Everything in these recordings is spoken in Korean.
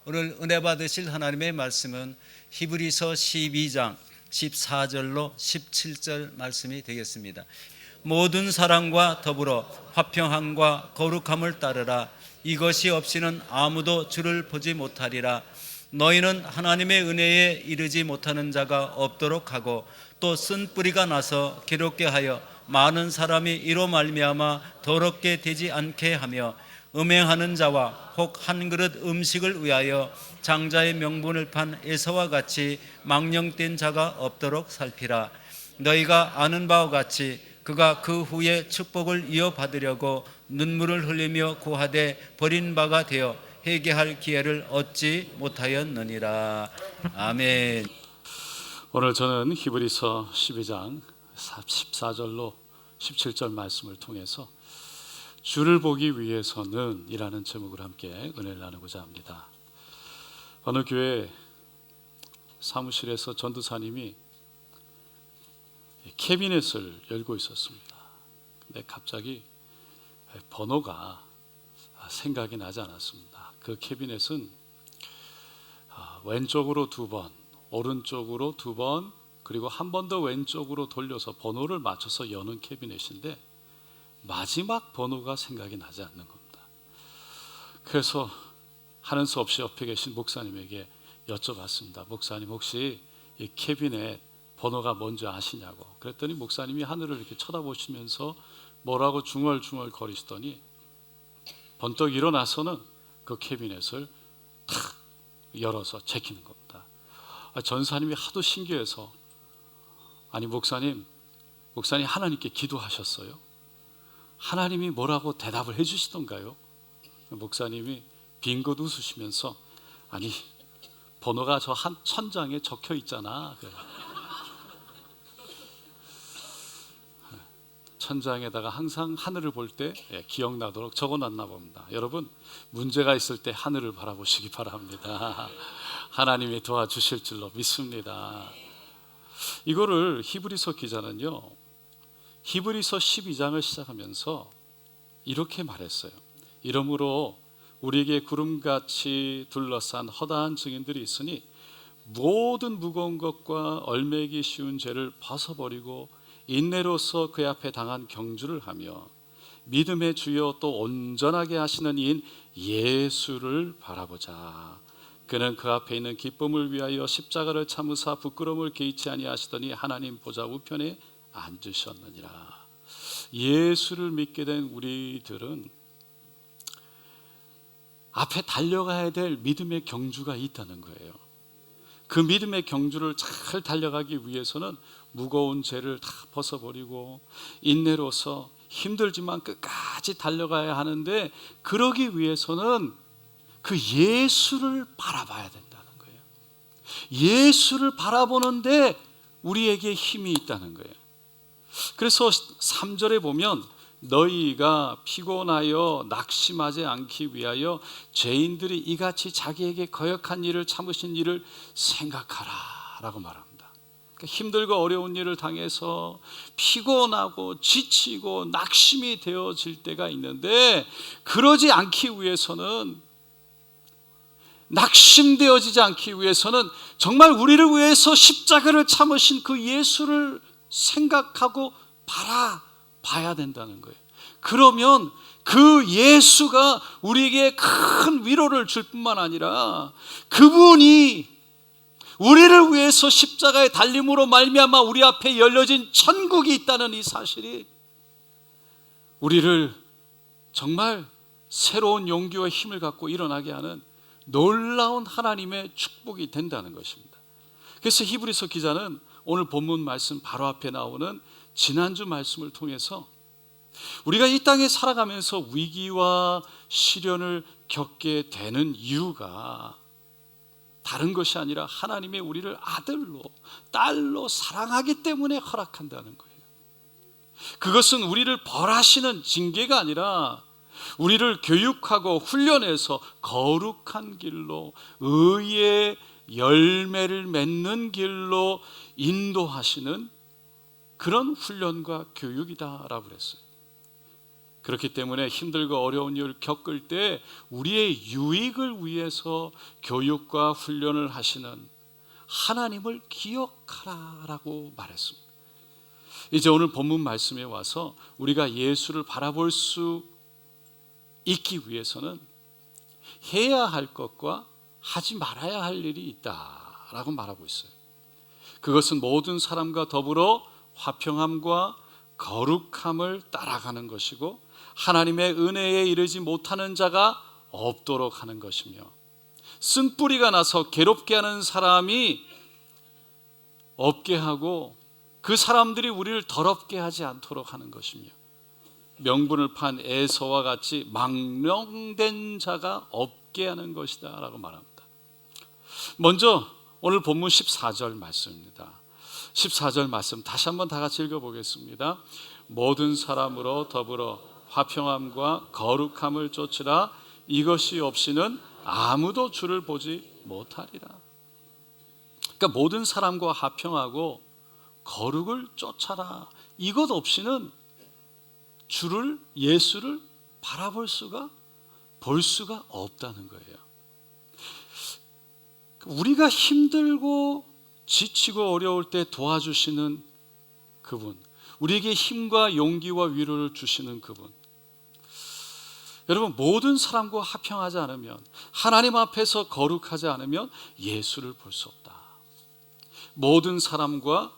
오늘 은혜 받으실 하나님의 말씀은 히브리서 12장 14절로 17절 말씀이 되겠습니다. 모든 사랑과 더불어 화평함과 거룩함을 따르라. 이것이 없이는 아무도 주를 보지 못하리라. 너희는 하나님의 은혜에 이르지 못하는 자가 없도록 하고 또 쓴 뿌리가 나서 괴롭게 하여 많은 사람이 이로 말미암아 더럽게 되지 않게 하며 음행하는 자와 혹 한 그릇 음식을 위하여 장자의 명분을 판 에서와 같이 망령된 자가 없도록 살피라. 너희가 아는 바와 같이 그가 그 후에 축복을 이어받으려고 눈물을 흘리며 구하되 버린 바가 되어 회개할 기회를 얻지 못하였느니라. 아멘. 오늘 저는 히브리서 12장 14절로 17절 말씀을 통해서 주를 보기 위해서는 이라는 제목으로 함께 은혜를 나누고자 합니다. 어느 교회 사무실에서 전도사님이 캐비넷을 열고 있었습니다. 근데 갑자기 번호가 생각이 나지 않았습니다. 그 캐비넷은 왼쪽으로 2번, 오른쪽으로 2번, 그리고 한 번 더 왼쪽으로 돌려서 번호를 맞춰서 여는 캐비넷인데 마지막 번호가 생각이 나지 않는 겁니다. 그래서 하는 수 없이 옆에 계신 목사님에게 여쭤봤습니다. 목사님, 혹시 이 캐비넷 번호가 뭔지 아시냐고. 그랬더니 목사님이 하늘을 이렇게 쳐다보시면서 뭐라고 중얼중얼 거리시더니 번떡 일어나서는 그 캐비넷을 탁 열어서 제키는 겁니다. 전사님이 하도 신기해서, 아니 목사님 하나님께 기도하셨어요? 하나님이 뭐라고 대답을 해주시던가요? 목사님이 빙긋 웃으시면서, 아니 번호가 저 한 천장에 적혀 있잖아. 천장에다가 항상 하늘을 볼 때 기억나도록 적어놨나 봅니다. 여러분, 문제가 있을 때 하늘을 바라보시기 바랍니다. 하나님이 도와주실 줄로 믿습니다. 이거를 히브리서 기자는요, 히브리서 12장을 시작하면서 이렇게 말했어요. 이러므로 우리에게 구름같이 둘러싼 허다한 증인들이 있으니 모든 무거운 것과 얼매기 쉬운 죄를 벗어버리고 인내로서 그 앞에 당한 경주를 하며 믿음의 주여 또 온전하게 하시는 이인 예수를 바라보자. 그는 그 앞에 있는 기쁨을 위하여 십자가를 참으사 부끄러움을 개의치 아니하시더니 하나님 보좌 우편에 앉으셨느니라. 예수를 믿게 된 우리들은 앞에 달려가야 될 믿음의 경주가 있다는 거예요. 그 믿음의 경주를 잘 달려가기 위해서는 무거운 죄를 다 벗어버리고 인내로서 힘들지만 끝까지 달려가야 하는데, 그러기 위해서는 그 예수를 바라봐야 된다는 거예요. 예수를 바라보는데 우리에게 힘이 있다는 거예요. 그래서 3절에 보면 너희가 피곤하여 낙심하지 않기 위하여 죄인들이 이같이 자기에게 거역한 일을 참으신 일을 생각하라 라고 말합니다. 그러니까 힘들고 어려운 일을 당해서 피곤하고 지치고 낙심이 되어질 때가 있는데, 그러지 않기 위해서는, 낙심되어지지 않기 위해서는 정말 우리를 위해서 십자가를 참으신 그 예수를 생각하고 바라봐야 된다는 거예요. 그러면 그 예수가 우리에게 큰 위로를 줄 뿐만 아니라 그분이 우리를 위해서 십자가에 달림으로 말미암아 우리 앞에 열려진 천국이 있다는 이 사실이 우리를 정말 새로운 용기와 힘을 갖고 일어나게 하는 놀라운 하나님의 축복이 된다는 것입니다. 그래서 히브리서 기자는 오늘 본문 말씀 바로 앞에 나오는 지난주 말씀을 통해서 우리가 이 땅에 살아가면서 위기와 시련을 겪게 되는 이유가 다른 것이 아니라 하나님의 우리를 아들로 딸로 사랑하기 때문에 허락한다는 거예요. 그것은 우리를 벌하시는 징계가 아니라 우리를 교육하고 훈련해서 거룩한 길로, 의의 열매를 맺는 길로 인도하시는 그런 훈련과 교육이다라고 그랬어요. 그렇기 때문에 힘들고 어려운 일을 겪을 때 우리의 유익을 위해서 교육과 훈련을 하시는 하나님을 기억하라라고 말했습니다. 이제 오늘 본문 말씀에 와서 우리가 예수를 바라볼 수 있기 위해서는 해야 할 것과 하지 말아야 할 일이 있다라고 말하고 있어요. 그것은 모든 사람과 더불어 화평함과 거룩함을 따라가는 것이고 하나님의 은혜에 이르지 못하는 자가 없도록 하는 것이며 쓴뿌리가 나서 괴롭게 하는 사람이 없게 하고 그 사람들이 우리를 더럽게 하지 않도록 하는 것이며 명분을 판 에서와 같이 망령된 자가 없게 하는 것이다 라고 말합니다. 먼저 오늘 본문 14절 말씀입니다. 14절 말씀 다시 한번 다 같이 읽어보겠습니다. 모든 사람으로 더불어 화평함과 거룩함을 쫓으라. 이것이 없이는 아무도 주를 보지 못하리라. 그러니까 모든 사람과 화평하고 거룩을 쫓아라. 이것 없이는 주를, 예수를 바라볼 수가, 볼 수가 없다는 거예요. 우리가 힘들고 지치고 어려울 때 도와주시는 그분, 우리에게 힘과 용기와 위로를 주시는 그분. 여러분, 모든 사람과 화평하지 않으면, 하나님 앞에서 거룩하지 않으면 예수를 볼 수 없다. 모든 사람과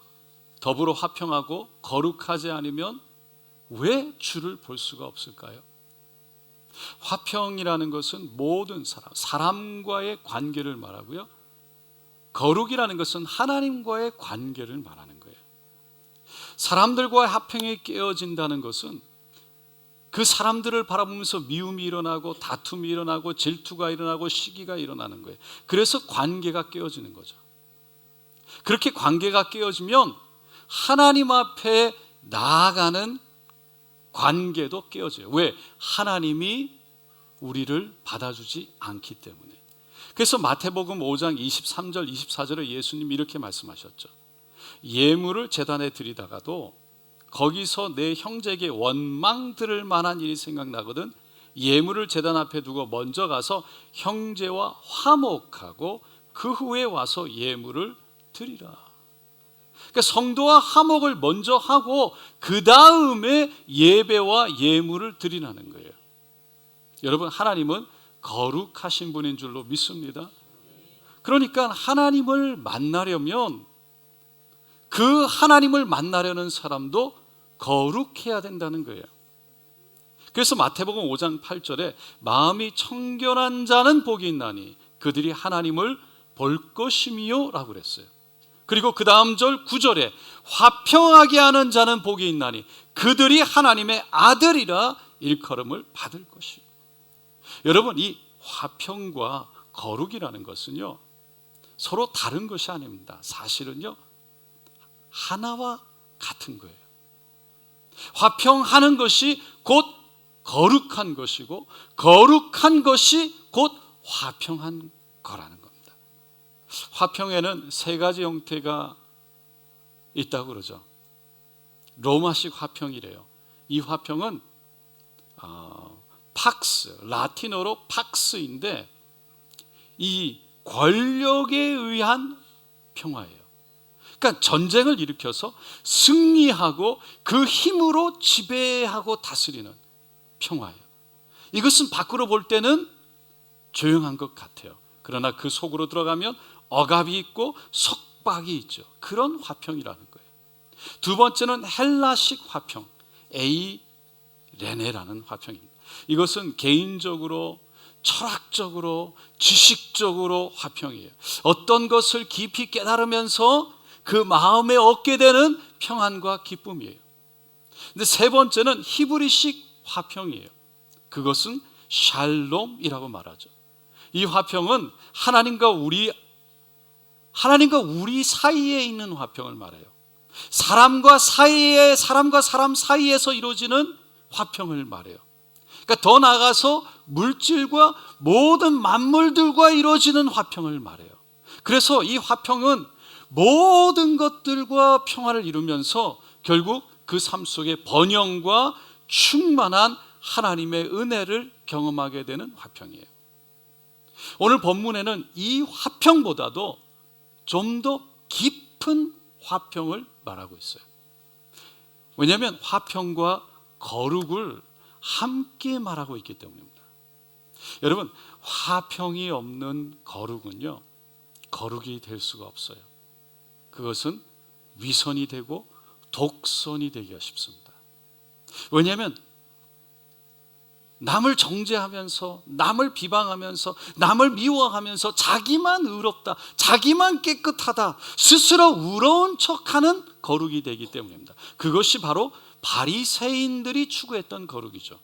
더불어 화평하고 거룩하지 않으면 왜 주를 볼 수가 없을까요? 화평이라는 것은 모든 사람과의 관계를 말하고요, 거룩이라는 것은 하나님과의 관계를 말하는 거예요. 사람들과의 화평이 깨어진다는 것은 그 사람들을 바라보면서 미움이 일어나고 다툼이 일어나고 질투가 일어나고 시기가 일어나는 거예요. 그래서 관계가 깨어지는 거죠. 그렇게 관계가 깨어지면 하나님 앞에 나아가는 관계도 깨어져요. 왜? 하나님이 우리를 받아주지 않기 때문에. 그래서 마태복음 5장 23절 24절에 예수님이 이렇게 말씀하셨죠. 예물을 제단에 드리다가도 거기서 내 형제에게 원망 들을 만한 일이 생각나거든 예물을 제단 앞에 두고 먼저 가서 형제와 화목하고 그 후에 와서 예물을 드리라. 그러니까 성도와 화목을 먼저 하고 그 다음에 예배와 예물을 드리라는 거예요. 여러분, 하나님은 거룩하신 분인 줄로 믿습니다. 그러니까 하나님을 만나려면 그 하나님을 만나려는 사람도 거룩해야 된다는 거예요. 그래서 마태복음 5장 8절에 마음이 청결한 자는 복이 있나니 그들이 하나님을 볼 것이미요 라고 그랬어요. 그리고 그 다음 절 9절에 화평하게 하는 자는 복이 있나니 그들이 하나님의 아들이라 일컬음을 받을 것이요. 여러분, 이 화평과 거룩이라는 것은요 서로 다른 것이 아닙니다. 사실은요 하나와 같은 거예요. 화평하는 것이 곧 거룩한 것이고 거룩한 것이 곧 화평한 거라는 겁니다. 화평에는 세 가지 형태가 있다고 그러죠. 로마식 화평이래요. 이 화평은 팍스, 라틴어로 팍스인데 이 권력에 의한 평화예요. 그러니까 전쟁을 일으켜서 승리하고 그 힘으로 지배하고 다스리는 평화예요. 이것은 밖으로 볼 때는 조용한 것 같아요. 그러나 그 속으로 들어가면 억압이 있고 속박이 있죠. 그런 화평이라는 거예요. 두 번째는 헬라식 화평, 에이레네라는 화평입니다. 이것은 개인적으로 철학적으로 지식적으로 화평이에요. 어떤 것을 깊이 깨달으면서 그 마음에 얻게 되는 평안과 기쁨이에요. 근데 세 번째는 히브리식 화평이에요. 그것은 샬롬이라고 말하죠. 이 화평은 하나님과 우리 사이에 있는 화평을 말해요. 사람과 사람 사이에서 이루어지는 화평을 말해요. 그러니까 더 나아가서 물질과 모든 만물들과 이루어지는 화평을 말해요. 그래서 이 화평은 모든 것들과 평화를 이루면서 결국 그 삶 속에 번영과 충만한 하나님의 은혜를 경험하게 되는 화평이에요. 오늘 본문에는 이 화평보다도 좀 더 깊은 화평을 말하고 있어요. 왜냐하면 화평과 거룩을 함께 말하고 있기 때문입니다. 여러분, 화평이 없는 거룩은요, 거룩이 될 수가 없어요. 그것은 위선이 되고 독선이 되기가 쉽습니다. 왜냐하면 남을 정죄하면서, 남을 비방하면서, 남을 미워하면서 자기만 의롭다, 자기만 깨끗하다, 스스로 의로운 척하는 거룩이 되기 때문입니다. 그것이 바로 바리새인들이 추구했던 거룩이죠.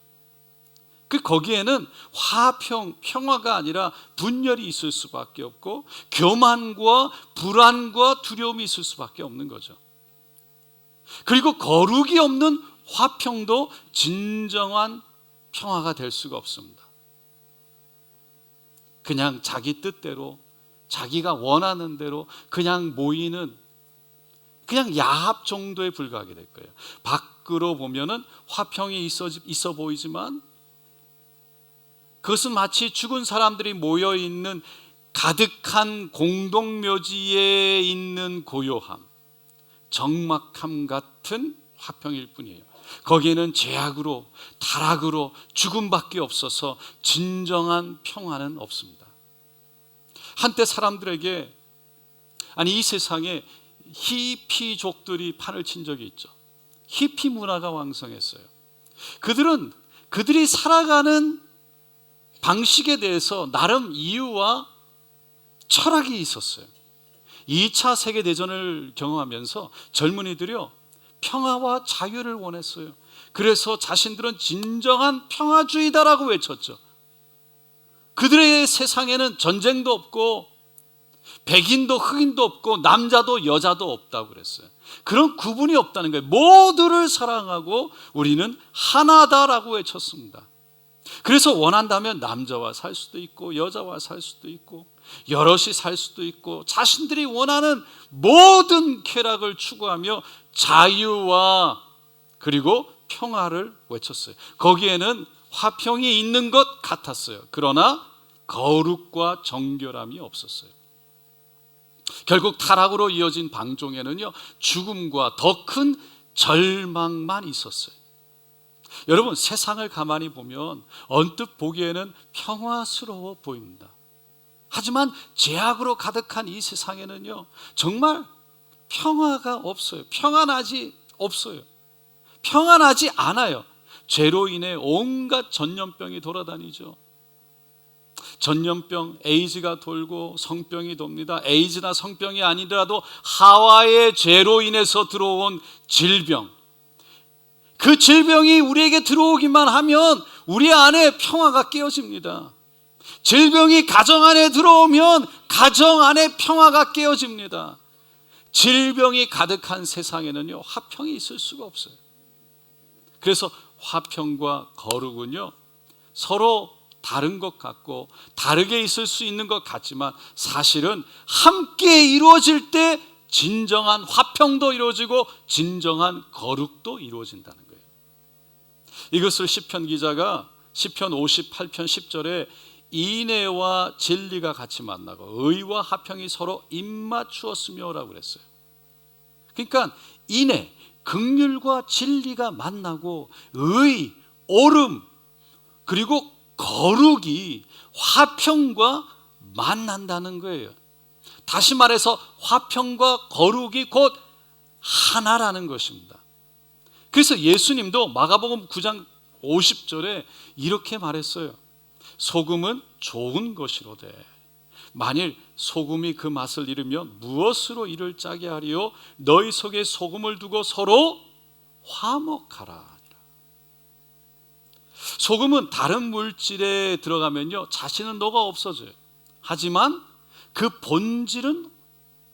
거기에는 화평, 평화가 아니라 분열이 있을 수밖에 없고 교만과 불안과 두려움이 있을 수밖에 없는 거죠. 그리고 거룩이 없는 화평도 진정한 평화가 될 수가 없습니다. 그냥 자기 뜻대로, 자기가 원하는 대로 그냥 모이는 그냥 야합 정도에 불과하게 될 거예요. 밖으로 보면은 화평이 있어 보이지만 그것은 마치 죽은 사람들이 모여 있는 가득한 공동묘지에 있는 고요함, 적막함 같은 화평일 뿐이에요. 거기에는 죄악으로, 타락으로 죽음밖에 없어서 진정한 평화는 없습니다. 한때 사람들에게, 아니 이 세상에 히피족들이 판을 친 적이 있죠. 히피 문화가 왕성했어요. 그들이 살아가는 방식에 대해서 나름 이유와 철학이 있었어요. 2차 세계대전을 경험하면서 젊은이들이요, 평화와 자유를 원했어요. 그래서 자신들은 진정한 평화주의다라고 외쳤죠. 그들의 세상에는 전쟁도 없고 백인도 흑인도 없고 남자도 여자도 없다고 그랬어요. 그런 구분이 없다는 거예요. 모두를 사랑하고 우리는 하나다라고 외쳤습니다. 그래서 원한다면 남자와 살 수도 있고 여자와 살 수도 있고 여럿이 살 수도 있고 자신들이 원하는 모든 쾌락을 추구하며 자유와 그리고 평화를 외쳤어요. 거기에는 화평이 있는 것 같았어요. 그러나 거룩과 정결함이 없었어요. 결국 타락으로 이어진 방종에는요, 죽음과 더 큰 절망만 있었어요. 여러분, 세상을 가만히 보면 언뜻 보기에는 평화스러워 보입니다. 하지만 죄악으로 가득한 이 세상에는요, 정말 평화가 없어요. 평안하지 않아요. 죄로 인해 온갖 전염병이 돌아다니죠. 전염병, 에이즈가 돌고 성병이 돕니다. 에이즈나 성병이 아니더라도 하와의 죄로 인해서 들어온 질병, 그 질병이 우리에게 들어오기만 하면 우리 안에 평화가 깨어집니다. 질병이 가정 안에 들어오면 가정 안에 평화가 깨어집니다. 질병이 가득한 세상에는요, 화평이 있을 수가 없어요. 그래서 화평과 거룩은요, 서로 다른 것 같고 다르게 있을 수 있는 것 같지만 사실은 함께 이루어질 때 진정한 화평도 이루어지고 진정한 거룩도 이루어진다는 거예요. 이것을 시편 기자가 시편 58편 10절에 인애와 진리가 같이 만나고 의와 화평이 서로 입맞추었으며 라고 그랬어요. 그러니까 인애, 긍휼과 진리가 만나고 의, 옳음, 그리고 거룩이 화평과 만난다는 거예요. 다시 말해서 화평과 거룩이 곧 하나라는 것입니다. 그래서 예수님도 마가복음 9장 50절에 이렇게 말했어요. 소금은 좋은 것이로되 만일 소금이 그 맛을 잃으면 무엇으로 이를 짜게 하리요? 너희 속에 소금을 두고 서로 화목하라. 소금은 다른 물질에 들어가면요, 자신은 녹아 없어져요. 하지만 그 본질은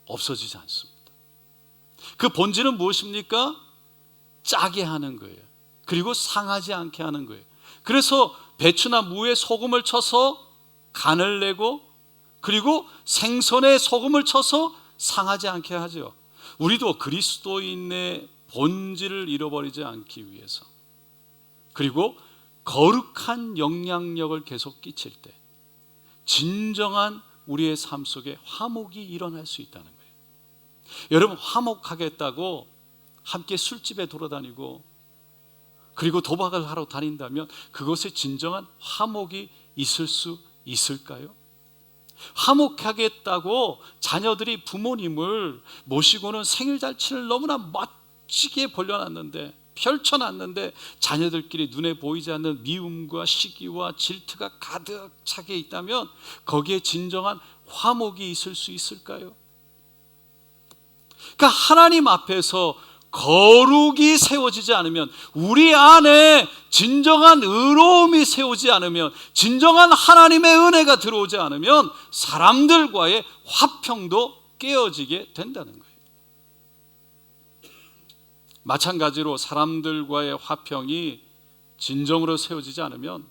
없어지지 않습니다. 그 본질은 무엇입니까? 짜게 하는 거예요. 그리고 상하지 않게 하는 거예요. 그래서 배추나 무에 소금을 쳐서 간을 내고 그리고 생선에 소금을 쳐서 상하지 않게 하죠. 우리도 그리스도인의 본질을 잃어버리지 않기 위해서, 그리고 거룩한 영향력을 계속 끼칠 때 진정한 우리의 삶 속에 화목이 일어날 수 있다는 거예요. 여러분, 화목하겠다고 함께 술집에 돌아다니고 그리고 도박을 하러 다닌다면 그것에 진정한 화목이 있을 수 있을까요? 화목하겠다고 자녀들이 부모님을 모시고는 생일잔치를 너무나 멋지게 벌려놨는데, 펼쳐놨는데 자녀들끼리 눈에 보이지 않는 미움과 시기와 질투가 가득 차게 있다면 거기에 진정한 화목이 있을 수 있을까요? 그러니까 하나님 앞에서 거룩이 세워지지 않으면, 우리 안에 진정한 의로움이 세우지 않으면, 진정한 하나님의 은혜가 들어오지 않으면 사람들과의 화평도 깨어지게 된다는 거예요. 마찬가지로 사람들과의 화평이 진정으로 세워지지 않으면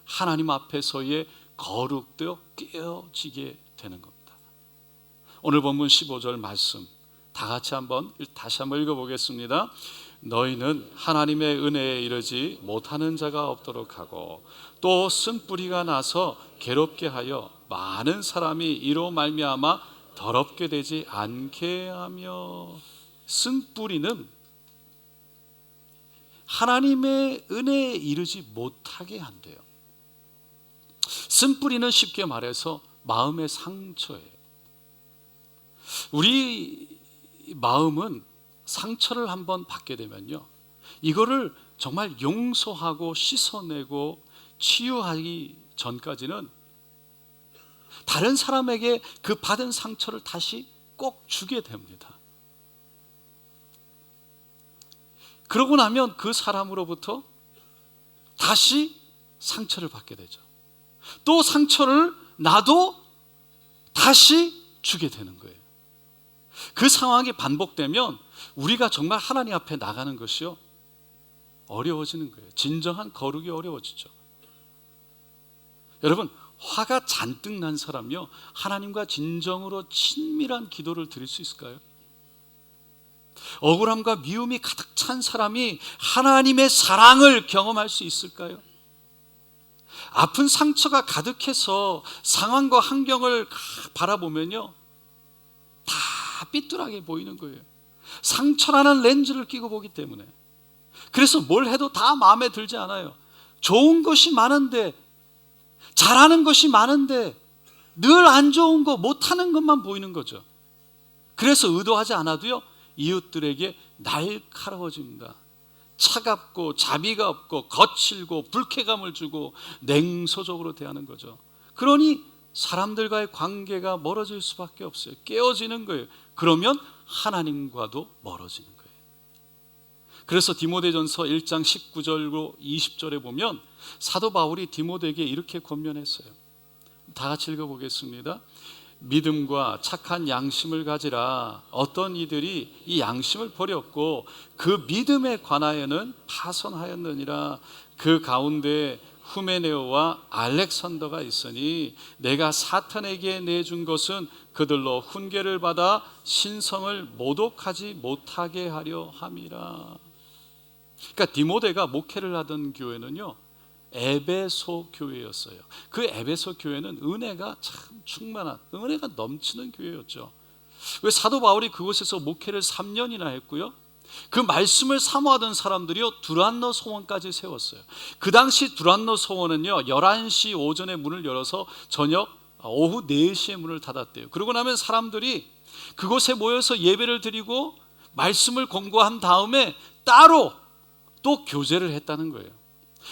하나님 앞에서의 거룩도 깨어지게 되는 겁니다. 오늘 본문 15절 말씀 다 같이 다시 한번 읽어보겠습니다. 너희는 하나님의 은혜에 이르지 못하는 자가 없도록 하고 또 쓴뿌리가 나서 괴롭게 하여 많은 사람이 이로 말미암아 더럽게 되지 않게 하며. 쓴뿌리는 하나님의 은혜에 이르지 못하게 한대요. 쓴뿌리는 쉽게 말해서 마음의 상처예요. 우리 마음은 상처를 한번 받게 되면요, 이거를 정말 용서하고 씻어내고 치유하기 전까지는 다른 사람에게 그 받은 상처를 다시 꼭 주게 됩니다. 그러고 나면 그 사람으로부터 다시 상처를 받게 되죠. 또 상처를 나도 다시 주게 되는 거예요. 그 상황이 반복되면 우리가 정말 하나님 앞에 나가는 것이요, 어려워지는 거예요. 진정한 거룩이 어려워지죠. 여러분, 화가 잔뜩 난 사람이요, 하나님과 진정으로 친밀한 기도를 드릴 수 있을까요? 억울함과 미움이 가득 찬 사람이 하나님의 사랑을 경험할 수 있을까요? 아픈 상처가 가득해서 상황과 환경을 바라보면요, 다 삐뚤하게 보이는 거예요. 상처라는 렌즈를 끼고 보기 때문에. 그래서 뭘 해도 다 마음에 들지 않아요. 좋은 것이 많은데, 잘하는 것이 많은데 늘 안 좋은 거, 못하는 것만 보이는 거죠. 그래서 의도하지 않아도요, 이웃들에게 날카로워집니다. 차갑고 자비가 없고 거칠고 불쾌감을 주고 냉소적으로 대하는 거죠. 그러니 사람들과의 관계가 멀어질 수밖에 없어요. 깨어지는 거예요. 그러면 하나님과도 멀어지는 거예요. 그래서 디모데전서 1장 19절로 20절에 보면 사도 바울이 디모데에게 이렇게 권면했어요. 다 같이 읽어보겠습니다. 믿음과 착한 양심을 가지라. 어떤 이들이 이 양심을 버렸고 그 믿음에 관하여는 파손하였느니라. 그 가운데 후메네오와 알렉산더가 있으니 내가 사탄에게 내준 것은 그들로 훈계를 받아 신성을 모독하지 못하게 하려 함이라. 그러니까 디모데가 목회를 하던 교회는요, 에베소 교회였어요. 그 에베소 교회는 은혜가 참 충만한, 은혜가 넘치는 교회였죠. 왜 사도 바울이 그곳에서 목회를 3년이나 했고요, 그 말씀을 사모하던 사람들이요, 두란노 소원까지 세웠어요. 그 당시 두란노 소원은요, 11시 오전에 문을 열어서 저녁 오후 4시에 문을 닫았대요. 그러고 나면 사람들이 그곳에 모여서 예배를 드리고 말씀을 공부한 다음에 따로 또 교제를 했다는 거예요.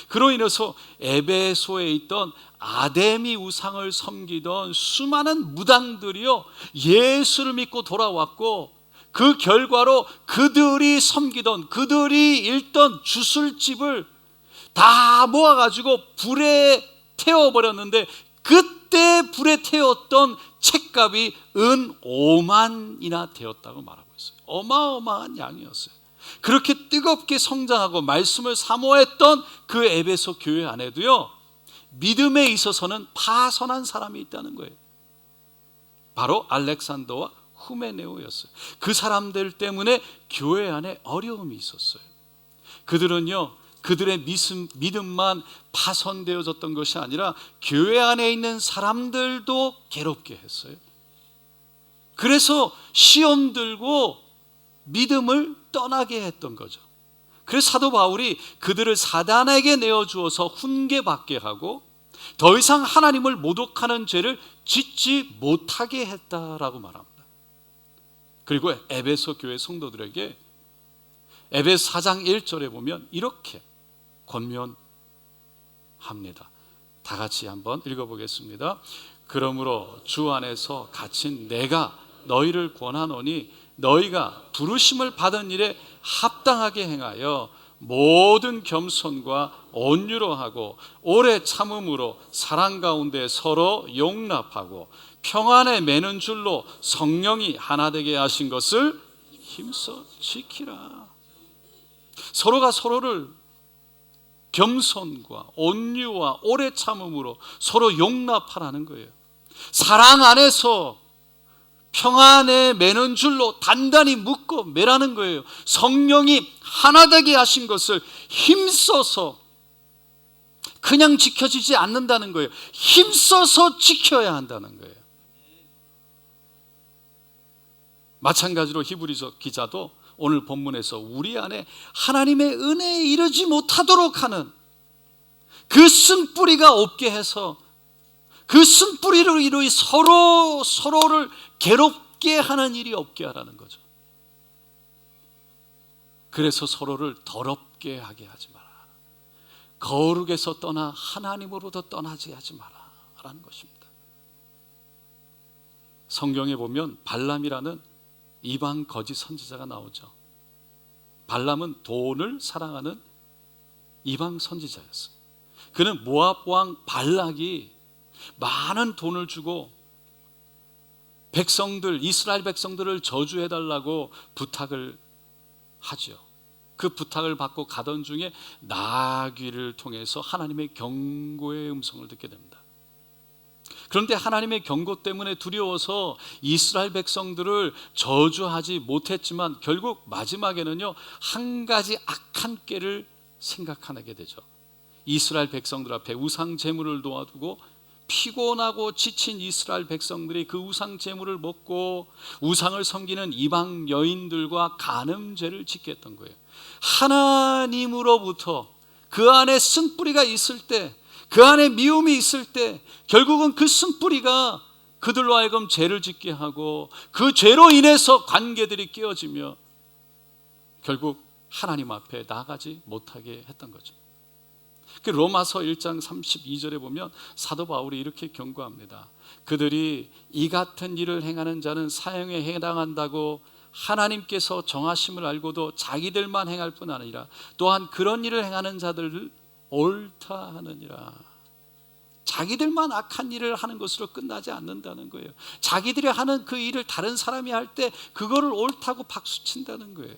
그로 인해서 에베소에 있던 아데미 우상을 섬기던 수많은 무당들이요, 예수를 믿고 돌아왔고, 그 결과로 그들이 섬기던, 그들이 읽던 주술집을 다 모아가지고 불에 태워버렸는데, 그때 불에 태웠던 책값이 은 5만이나 되었다고 말하고 있어요. 어마어마한 양이었어요. 그렇게 뜨겁게 성장하고 말씀을 사모했던 그 에베소 교회 안에도요, 믿음에 있어서는 파선한 사람이 있다는 거예요. 바로 알렉산더와 후메네오였어요. 그 사람들 때문에 교회 안에 어려움이 있었어요. 그들은요, 그들의 믿음만 파손되어졌던 것이 아니라 교회 안에 있는 사람들도 괴롭게 했어요. 그래서 시험 들고 믿음을 떠나게 했던 거죠. 그래서 사도 바울이 그들을 사단에게 내어주어서 훈계받게 하고 더 이상 하나님을 모독하는 죄를 짓지 못하게 했다라고 말합니다. 그리고 에베소 교회 성도들에게 에베소 4장 1절에 보면 이렇게 권면합니다. 다 같이 한번 읽어보겠습니다. 그러므로 주 안에서 갇힌 내가 너희를 권하노니 너희가 부르심을 받은 일에 합당하게 행하여 모든 겸손과 온유로 하고 오래 참음으로 사랑 가운데 서로 용납하고 평안에 매는 줄로 성령이 하나 되게 하신 것을 힘써 지키라. 서로가 서로를 겸손과 온유와 오래 참음으로 서로 용납하라는 거예요. 사랑 안에서 평안에 매는 줄로 단단히 묶어 매라는 거예요. 성령이 하나 되게 하신 것을 힘써서, 그냥 지켜지지 않는다는 거예요. 힘써서 지켜야 한다는 거예요. 마찬가지로 히브리서 기자도 오늘 본문에서 우리 안에 하나님의 은혜에 이르지 못하도록 하는 그 쓴뿌리가 없게 해서 그 쓴뿌리로 이루어 서로를 괴롭게 하는 일이 없게 하라는 거죠. 그래서 서로를 더럽게 하게 하지 마라. 거룩에서 떠나 하나님으로부터 떠나지 하지 마라 라는 것입니다. 성경에 보면 발람이라는 이방 거짓 선지자가 나오죠. 발람은 돈을 사랑하는 이방 선지자였어요. 그는 모압 왕 발락이 많은 돈을 주고 이스라엘 백성들을 저주해달라고 부탁을 하죠. 그 부탁을 받고 가던 중에 나귀를 통해서 하나님의 경고의 음성을 듣게 됩니다. 그런데 하나님의 경고 때문에 두려워서 이스라엘 백성들을 저주하지 못했지만 결국 마지막에는요, 한 가지 악한 꾀를 생각하게 되죠. 이스라엘 백성들 앞에 우상 제물을 놓아두고 피곤하고 지친 이스라엘 백성들이 그 우상 제물을 먹고 우상을 섬기는 이방 여인들과 간음죄를 짓게 했던 거예요. 하나님으로부터 그 안에 쓴뿌리가 있을 때, 그 안에 미움이 있을 때 결국은 그 쓴뿌리가 그들로 하여금 죄를 짓게 하고 그 죄로 인해서 관계들이 깨어지며 결국 하나님 앞에 나아가지 못하게 했던 거죠. 그 로마서 1장 32절에 보면 사도 바울이 이렇게 경고합니다. 그들이 이 같은 일을 행하는 자는 사형에 해당한다고 하나님께서 정하심을 알고도 자기들만 행할 뿐 아니라 또한 그런 일을 행하는 자들을 옳다 하느니라. 자기들만 악한 일을 하는 것으로 끝나지 않는다는 거예요. 자기들이 하는 그 일을 다른 사람이 할 때 그거를 옳다고 박수친다는 거예요.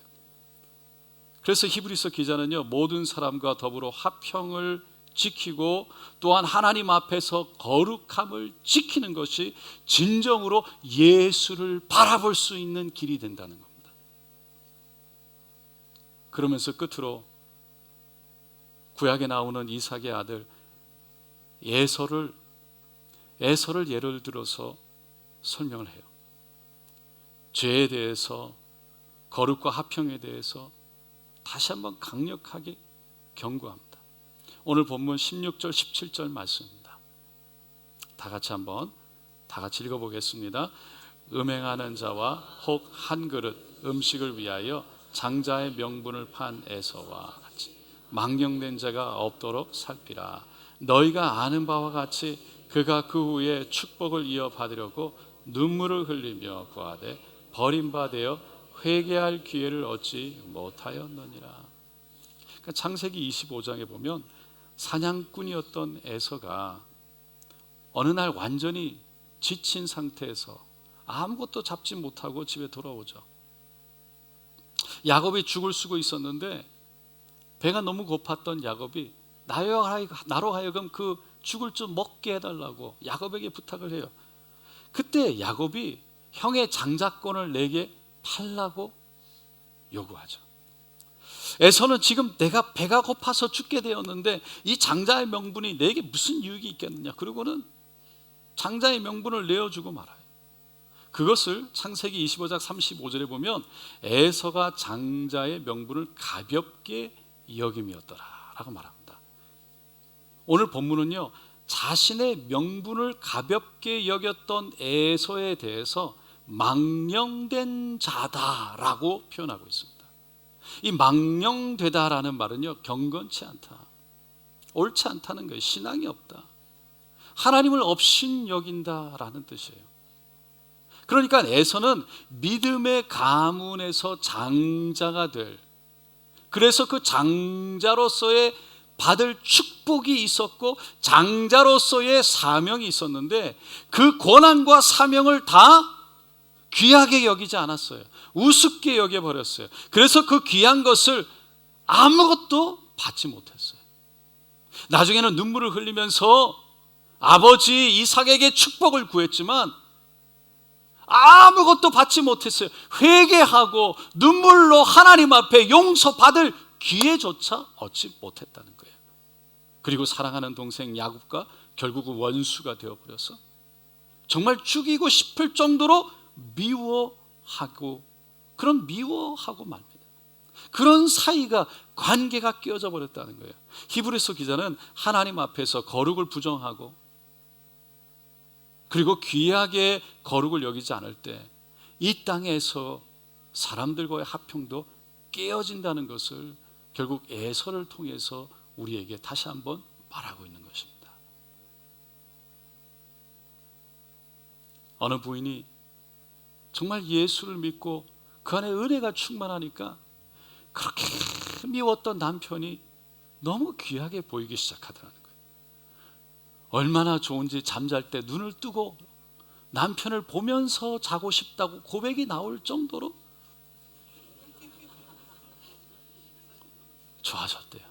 그래서 히브리서 기자는요, 모든 사람과 더불어 화평을 지키고 또한 하나님 앞에서 거룩함을 지키는 것이 진정으로 예수를 바라볼 수 있는 길이 된다는 겁니다. 그러면서 끝으로 구약에 나오는 이삭의 아들 에서를 예를 들어서 설명을 해요. 죄에 대해서, 거룩과 화평에 대해서 다시 한번 강력하게 경고합니다. 오늘 본문 16절 17절 말씀입니다. 다 같이 읽어보겠습니다. 음행하는 자와 혹 한 그릇 음식을 위하여 장자의 명분을 판 에서와 같이 망령된 자가 없도록 살피라. 너희가 아는 바와 같이 그가 그 후에 축복을 이어받으려고 눈물을 흘리며 구하되 버림바 되어 회개할 기회를 얻지 못하였느니라. 그러니까 창세기 25장에 보면 사냥꾼이었던 에서가 어느 날 완전히 지친 상태에서 아무것도 잡지 못하고 집에 돌아오죠. 야곱이 죽을 쓰고 있었는데 배가 너무 고팠던 야곱이 나로 하여금 그 죽을 줄 먹게 해달라고 야곱에게 부탁을 해요. 그때 야곱이 형의 장자권을 내게 팔라고 요구하죠. 에서는 지금 내가 배가 고파서 죽게 되었는데 이 장자의 명분이 내게 무슨 유익이 있겠느냐. 그리고는 장자의 명분을 내어주고 말아요. 그것을 창세기 25장 35절에 보면 에서가 장자의 명분을 가볍게 여김이었더라 라고 말합니다. 오늘 본문은요, 자신의 명분을 가볍게 여겼던 에서에 대해서 망령된 자다라고 표현하고 있습니다. 이 망령되다라는 말은요, 경건치 않다, 옳지 않다는 거예요. 신앙이 없다, 하나님을 업신여긴다라는 뜻이에요. 그러니까 에서는 믿음의 가문에서 장자가 될, 그래서 그 장자로서의 받을 축복이 있었고 장자로서의 사명이 있었는데 그 권한과 사명을 다 귀하게 여기지 않았어요. 우습게 여겨버렸어요. 그래서 그 귀한 것을 아무것도 받지 못했어요. 나중에는 눈물을 흘리면서 아버지 이삭에게 축복을 구했지만 아무것도 받지 못했어요. 회개하고 눈물로 하나님 앞에 용서받을 기회조차 얻지 못했다는 거예요. 그리고 사랑하는 동생 야곱과 결국은 원수가 되어버려서 정말 죽이고 싶을 정도로 미워하고 말입니다. 그런 사이가, 관계가 깨어져 버렸다는 거예요. 히브리서 기자는 하나님 앞에서 거룩을 부정하고 그리고 귀하게 거룩을 여기지 않을 때 이 땅에서 사람들과의 화평도 깨어진다는 것을 결국 에서를 통해서 우리에게 다시 한번 말하고 있는 것입니다. 어느 부인이 정말 예수를 믿고 그 안에 은혜가 충만하니까 그렇게 미웠던 남편이 너무 귀하게 보이기 시작하더라는 거예요. 얼마나 좋은지 잠잘 때 눈을 뜨고 남편을 보면서 자고 싶다고 고백이 나올 정도로 좋아졌대요.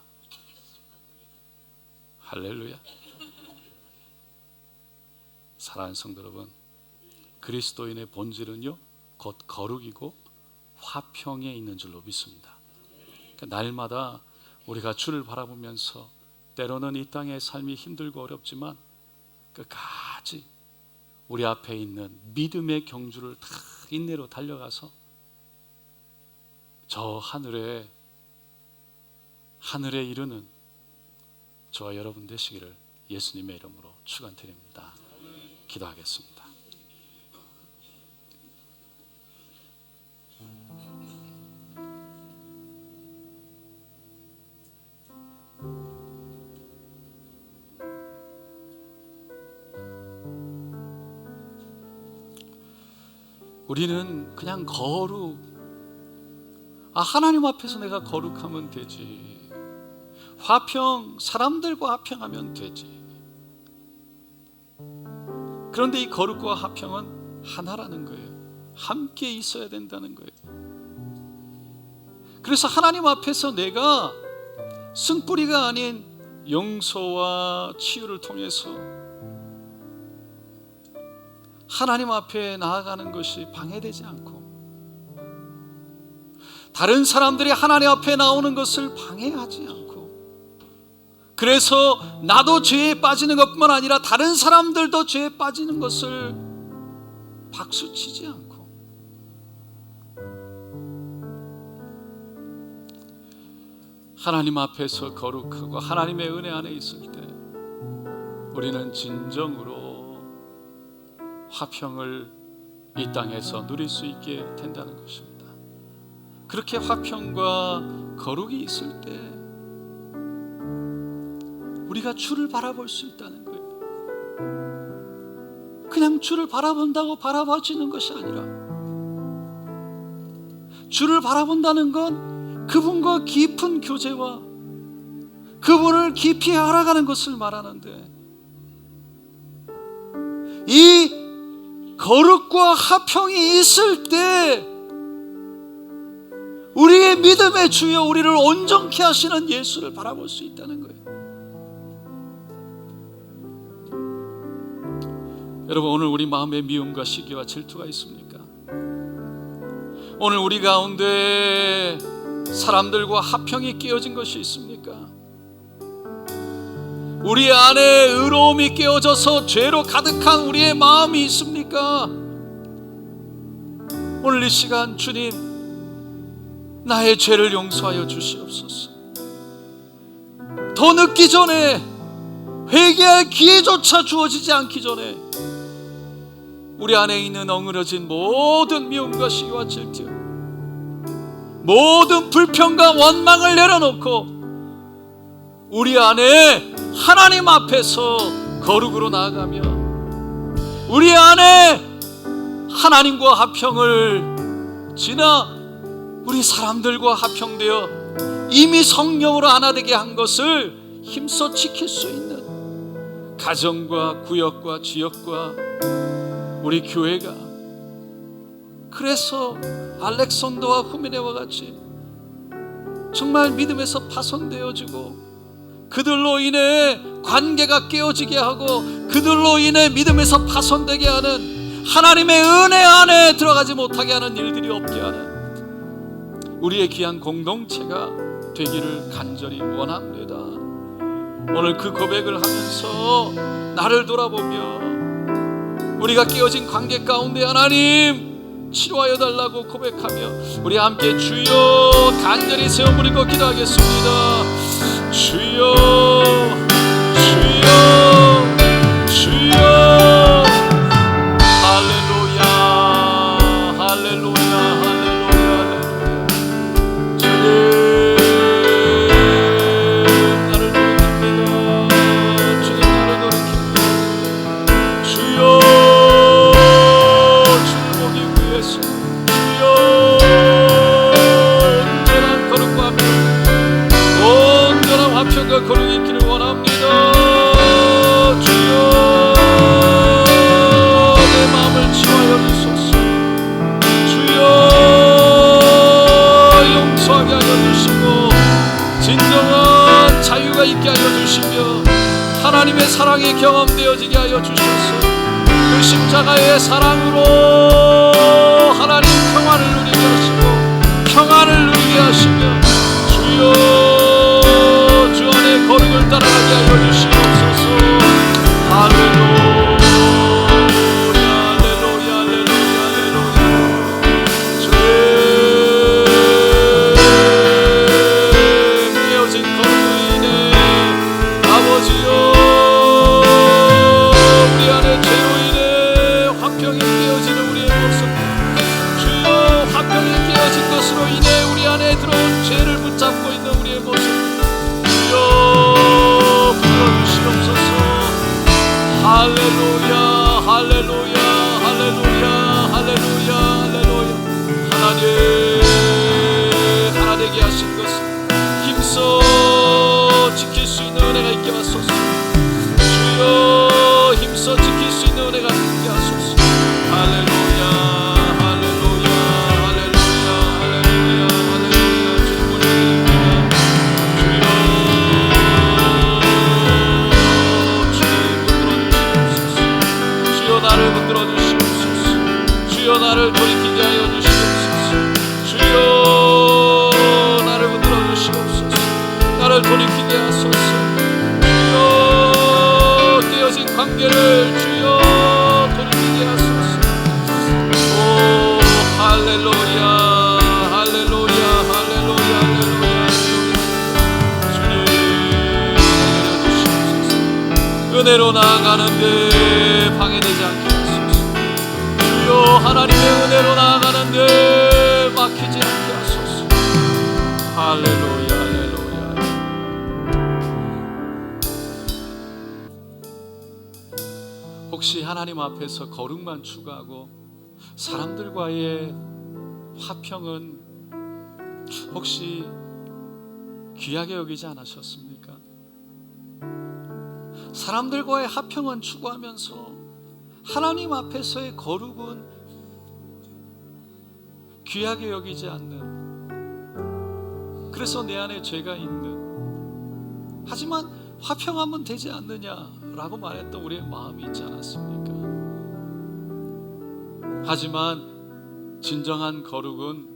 할렐루야. 사랑하는 성도 여러분, 그리스도인의 본질은요, 곧 거룩이고 화평에 있는 줄로 믿습니다. 그러니까 날마다 우리가 주를 바라보면서 때로는 이 땅의 삶이 힘들고 어렵지만 끝까지 우리 앞에 있는 믿음의 경주를 다 인내로 달려가서 저 하늘에 이르는 저와 여러분 되시기를 예수님의 이름으로 축원드립니다. 기도하겠습니다. 우리는 그냥 하나님 앞에서 내가 거룩하면 되지, 화평, 사람들과 화평하면 되지. 그런데 이 거룩과 화평은 하나라는 거예요. 함께 있어야 된다는 거예요. 그래서 하나님 앞에서 내가 승뿌리가 아닌 용서와 치유를 통해서 하나님 앞에 나아가는 것이 방해되지 않고, 다른 사람들이 하나님 앞에 나오는 것을 방해하지 않고, 그래서 나도 죄에 빠지는 것뿐만 아니라 다른 사람들도 죄에 빠지는 것을 박수치지 않고, 하나님 앞에서 거룩하고 하나님의 은혜 안에 있을 때 우리는 진정으로 화평을 이 땅에서 누릴 수 있게 된다는 것입니다. 그렇게 화평과 거룩이 있을 때 우리가 주를 바라볼 수 있다는 거예요. 그냥 주를 바라본다고 바라봐지는 것이 아니라, 주를 바라본다는 건 그분과 깊은 교제와 그분을 깊이 알아가는 것을 말하는데, 이 거룩과 화평이 있을 때 우리의 믿음의 주여, 우리를 온전케 하시는 예수를 바라볼 수 있다는 거예요. 여러분, 오늘 우리 마음에 미움과 시기와 질투가 있습니까? 오늘 우리 가운데 사람들과 화평이 깨어진 것이 있습니까? 우리 안에 의로움이 깨어져서 죄로 가득한 우리의 마음이 있습니까? 오늘 이 시간 주님, 나의 죄를 용서하여 주시옵소서. 더 늦기 전에, 회개할 기회조차 주어지지 않기 전에 우리 안에 있는 엉그러진 모든 미움과 시기와 질투, 모든 불평과 원망을 내려놓고 우리 안에 하나님 앞에서 거룩으로 나아가며 우리 안에 하나님과 화평을 지나 우리 사람들과 화평되어 이미 성령으로 하나 되게 한 것을 힘써 지킬 수 있는 가정과 구역과 지역과 우리 교회가, 그래서 알렉산더와 후미네와 같이 정말 믿음에서 파손되어지고 그들로 인해 관계가 깨어지게 하고 그들로 인해 믿음에서 파손되게 하는, 하나님의 은혜 안에 들어가지 못하게 하는 일들이 없게 하는 우리의 귀한 공동체가 되기를 간절히 원합니다. 오늘 그 고백을 하면서 나를 돌아보며 우리가 깨어진 관계 가운데 하나님 치료하여 달라고 고백하며 우리 함께 주여 간절히 세워 부리고 기도하겠습니다. 주여, 주여, 주여. 할렐루야, 할렐루야, 할렐루야, 할렐루야. 주님 나를 돌이킵니다. 주님 나를 돌이킵니다. 주여, 주를 보기 위해서 주여 온전한 거룩과 온전한 화평과 거룩이 있기를 원합니다. 주여 내 마음을 치유하여 주소서. 주여 용서하게 하여 주시고 진정한 자유가 있게 하여 주시며 하나님의 사랑이 경험되어지게 하여 주셔서 그 십자가의 사랑으로 하나님 평안을 누리게 하시고 평안을 누리게 하시며 주여 주 안에 거룩을 따라가게 하여 주시옵소서. 할렐루야, 할렐루야, 할렐루야, 할렐루야. 주의 깨어진 거룩으로 인해 아버지여 우리 안에 죄로 인해 화평이 깨어지는 우리의 모습, 주여 화평이 깨어진 것으로 인해 우리 안에 들어온 죄를 붙잡고 있는 우리의 모습 주여 불러주시옵소서. 할렐루야, 할렐루야, 할렐루야, 할렐루야, 할렐루야. 하나님 하나 되게 하신 것을 힘써 지킬 수 있는 은혜가 있게 하소서. 주여 힘써 지킬 수 있는 은혜가 있게 하소서. 할렐루야, 할렐루야, 할렐루야, 할렐루야, 할렐루야. 주님 부르짖습니다. 주여 주여 나를 붙들어 주시옵소서. 주여 나를 돌이키게 하여 주시옵소서. 주여 나를 붙들어 주시옵소서. 나를 돌이키게 하소서. 주여 깨어진 관계를 주여 돌이키게 하소서. 오 할렐루야, 할렐루야, 할렐루야, 할렐루야, 주님 내려주시옵소서. 은혜로 나아가는데 방해되지 않게 하소서. 주여 하나님의 은혜로 나아가는데 막히지 않게 하소서. 할렐루야, 할렐루야. 혹시 하나님 앞에서 거룩만 추구하고 사람들과의 화평은 혹시 귀하게 여기지 않으셨습니까? 사람들과의 화평은 추구하면서 하나님 앞에서의 거룩은 귀하게 여기지 않는, 그래서 내 안에 죄가 있는, 하지만 화평하면 되지 않느냐라고 말했던 우리의 마음이 있지 않았습니까? 하지만 진정한 거룩은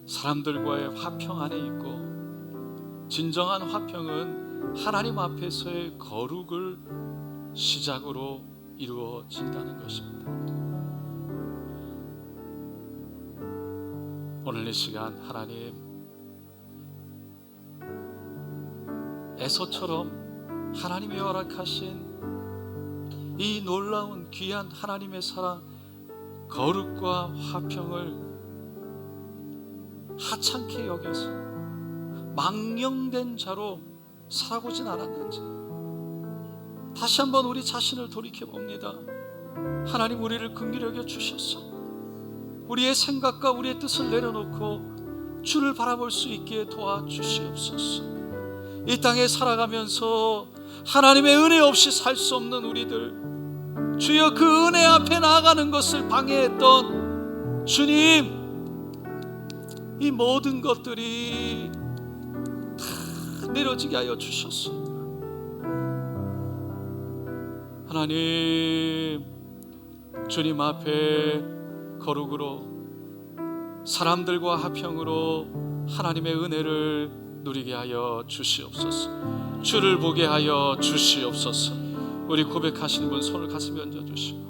사람들과의 화평 안에 있고, 진정한 화평은 하나님 앞에서의 거룩을 시작으로 이루어진다는 것입니다. 오늘 이 시간 하나님, 에서처럼 하나님이 허락하신 이 놀라운 귀한 하나님의 사랑, 거룩과 화평을 하찮게 여겨서 망령된 자로 살아오진 않았는지 다시 한번 우리 자신을 돌이켜봅니다. 하나님, 우리를 긍휼히 여겨 주셨어. 우리의 생각과 우리의 뜻을 내려놓고 주를 바라볼 수 있게 도와주시옵소서. 이 땅에 살아가면서 하나님의 은혜 없이 살 수 없는 우리들, 주여, 그 은혜 앞에 나아가는 것을 방해했던 주님, 이 모든 것들이 다 내려지게 하여 주셨습니다. 하나님, 주님 앞에 거룩으로, 사람들과 화평으로 하나님의 은혜를 누리게 하여 주시옵소서. 주를 보게 하여 주시옵소서. 우리 고백하시는 분 손을 가슴에 얹어주시고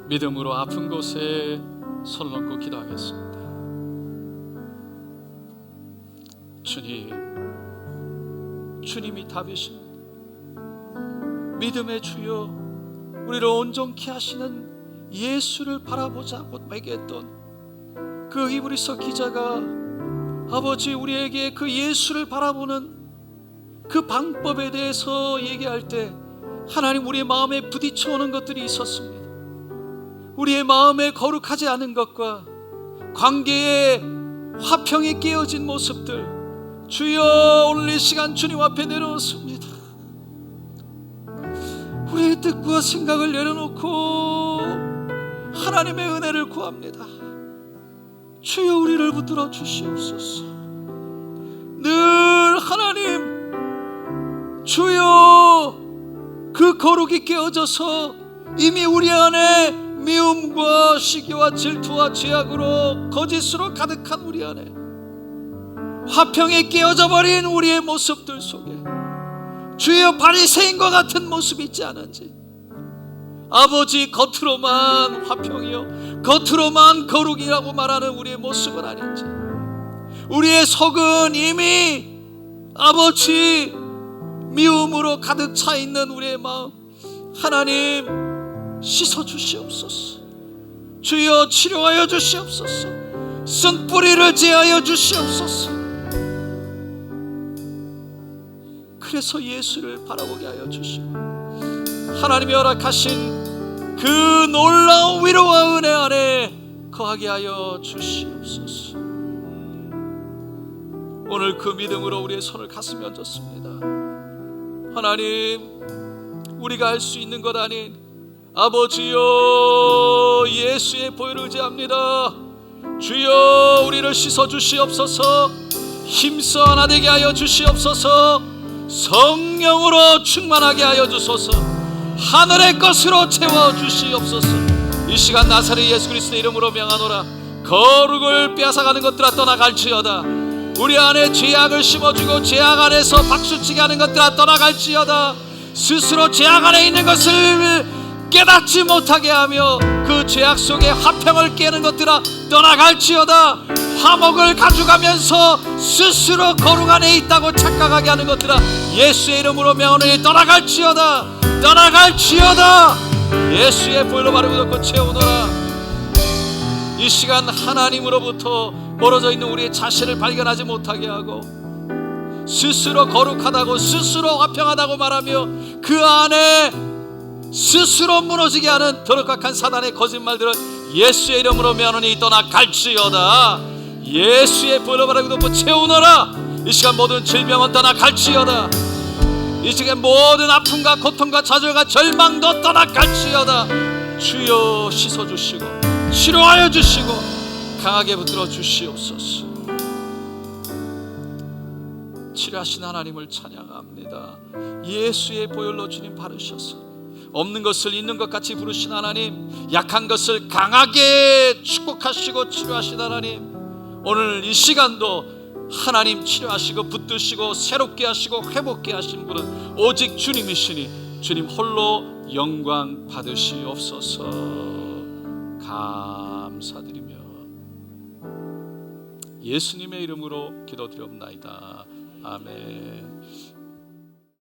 믿음으로 아픈 곳에 손을 얹고 기도하겠습니다. 주님, 주님이 답이십니다. 믿음의 주여, 우리를 온전케 하시는 예수를 바라보자고 매개했던 그 히브리서 기자가 아버지, 우리에게 그 예수를 바라보는 그 방법에 대해서 얘기할 때 하나님, 우리의 마음에 부딪혀오는 것들이 있었습니다. 우리의 마음에 거룩하지 않은 것과 관계의 화평이 깨어진 모습들, 주여, 오늘 이 시간 주님 앞에 내려놓습니다. 우리의 뜻과 생각을 내려놓고 하나님의 은혜를 구합니다. 주여, 우리를 붙들어 주시옵소서. 늘 하나님, 주여, 그 거룩이 깨어져서 이미 우리 안에 미움과 시기와 질투와 죄악으로 거짓으로 가득한 우리 안에 화평이 깨어져 버린 우리의 모습들 속에 주여, 바리새인과 같은 모습이 있지 않은지, 아버지, 겉으로만 화평이요, 겉으로만 거룩이라고 말하는 우리의 모습은 아닌지, 우리의 속은 이미 아버지 미움으로 가득 차 있는 우리의 마음, 하나님 씻어 주시옵소서. 주여, 치료하여 주시옵소서. 쓴 뿌리를 제하여 주시옵소서. 그래서 예수를 바라보게 하여 주시고 하나님이 허락하신 그 놀라운 위로와 은혜 안에 거하게 하여 주시옵소서. 오늘 그 믿음으로 우리의 손을 가슴에 얹었습니다. 하나님, 우리가 할 수 있는 것 아닌 아버지여, 예수의 보혈을 의지합니다. 주여, 우리를 씻어 주시옵소서. 힘써 하나 되게 하여 주시옵소서. 성령으로 충만하게 하여 주소서. 하늘의 것으로 채워 주시옵소서. 이 시간 나사렛 예수 그리스도의 이름으로 명하노라. 거룩을 빼앗아가는 것들아 떠나갈지어다. 우리 안에 죄악을 심어주고 죄악 안에서 박수치게 하는 것들아 떠나갈지어다. 스스로 죄악 안에 있는 것을 깨닫지 못하게 하며 그 죄악 속에 화평을 깨는 것들아 떠나갈지어다. 화목을 가져가면서 스스로 거룩 안에 있다고 착각하게 하는 것들아 예수의 이름으로 명하노니 떠나갈지어다. 떠나갈지어다. 예수의 보혈로 바르고 덮고 채우노라. 이 시간 하나님으로부터 멀어져 있는 우리의 자신을 발견하지 못하게 하고 스스로 거룩하다고, 스스로 화평하다고 말하며 그 안에 스스로 무너지게 하는 더럽각한 사단의 거짓말들은 예수의 이름으로 명하노니 떠나갈지어다. 예수의 보혈로 바르고 덮고 채우노라. 이 시간 모든 질병은 떠나갈지어다. 이 시간 모든 아픔과 고통과 좌절과 절망도 떠나갈지어다. 주여, 씻어주시고 치료하여 주시고 강하게 붙들어 주시옵소서. 치료하신 하나님을 찬양합니다. 예수의 보혈로 주님 바르셔서 없는 것을 있는 것 같이 부르신 하나님, 약한 것을 강하게 축복하시고 치료하신 하나님, 오늘 이 시간도 하나님 치료하시고 붙드시고 새롭게 하시고 회복케 하신 분은 오직 주님이시니 주님 홀로 영광 받으시옵소서. 감사드리며 예수님의 이름으로 기도드리옵나이다. 아멘.